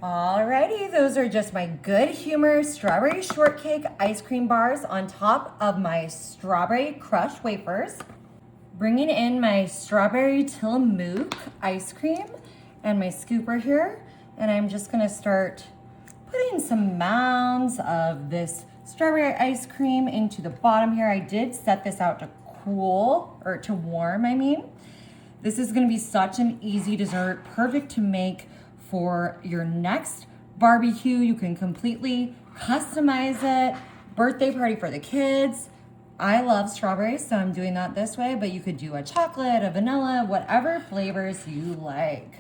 Alrighty, those are just my Good Humor strawberry shortcake ice cream bars on top of my strawberry crushed wafers. Bringing in my strawberry Tillamook ice cream and my scooper here. And I'm just gonna start putting some mounds of this strawberry ice cream into the bottom here. I did set this out to cool, or to warm, I mean. This is gonna be such an easy dessert, perfect to make for your next barbecue. You can completely customize it. Birthday party for the kids. I love strawberries, so I'm doing that this way, but you could do a chocolate, a vanilla, whatever flavors you like.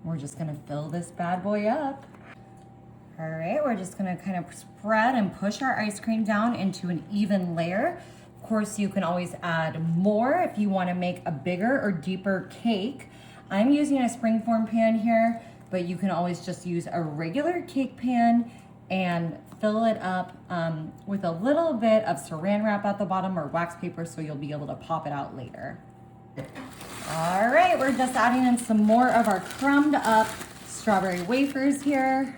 We're just gonna fill this bad boy up. All right, we're just gonna kind of spread and push our ice cream down into an even layer. Of course, you can always add more if you wanna make a bigger or deeper cake. I'm using a springform pan here, but you can always just use a regular cake pan and fill it up with a little bit of saran wrap at the bottom or wax paper so you'll be able to pop it out later. All right, we're just adding in some more of our crumbed up strawberry wafers here.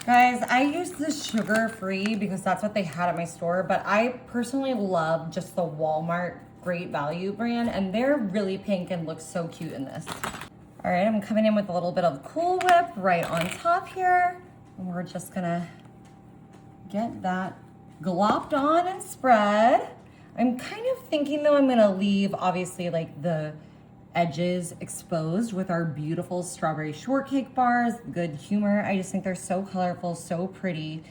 Guys, I use the sugar-free because that's what they had at my store, but I personally love just the Walmart Great Value brand, and they're really pink and look so cute in this. All right, I'm coming in with a little bit of Cool Whip right on top here, and we're just gonna get that glopped on and spread. I'm kind of thinking though I'm gonna leave obviously like the edges exposed with our beautiful strawberry shortcake bars, Good Humor. I just think they're so colorful, so pretty.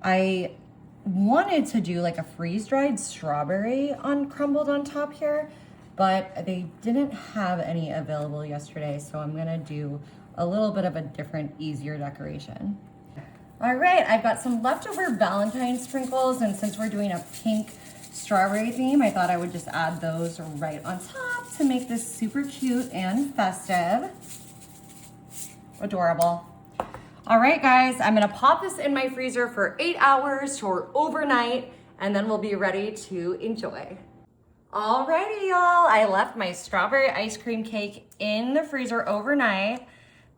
I wanted to do like a freeze-dried strawberry crumbled on top here, but they didn't have any available yesterday, so I'm gonna do a little bit of a different, easier decoration. All right, I've got some leftover Valentine sprinkles, and since we're doing a pink strawberry theme, I thought I would just add those right on top to make this super cute and festive. Adorable. All right, guys, I'm gonna pop this in my freezer for 8 hours or overnight, and then we'll be ready to enjoy. Alrighty, y'all, I left my strawberry ice cream cake in the freezer overnight. I'm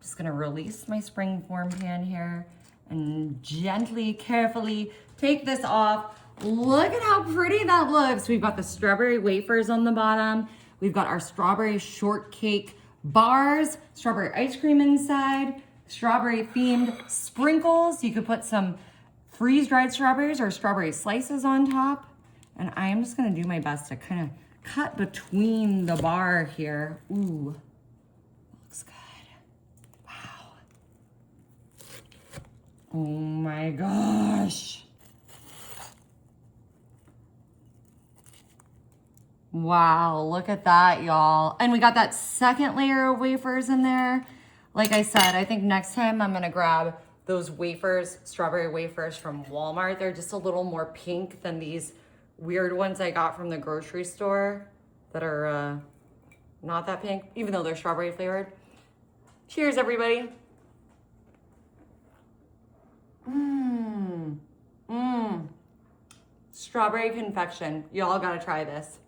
just gonna release my springform pan here and gently, carefully take this off. Look at how pretty that looks. We've got the strawberry wafers on the bottom. We've got our strawberry shortcake bars, strawberry ice cream inside, strawberry themed sprinkles. You could put some freeze-dried strawberries or strawberry slices on top. And I am just gonna do my best to kind of cut between the bar here. Ooh, looks good. Wow. Oh my gosh. Wow, look at that, y'all. And we got that second layer of wafers in there. Like I said, I think next time I'm gonna grab those wafers, strawberry wafers from Walmart. They're just a little more pink than these weird ones I got from the grocery store that are not that pink, even though they're strawberry flavored. Cheers, everybody. Strawberry confection. Y'all gotta try this.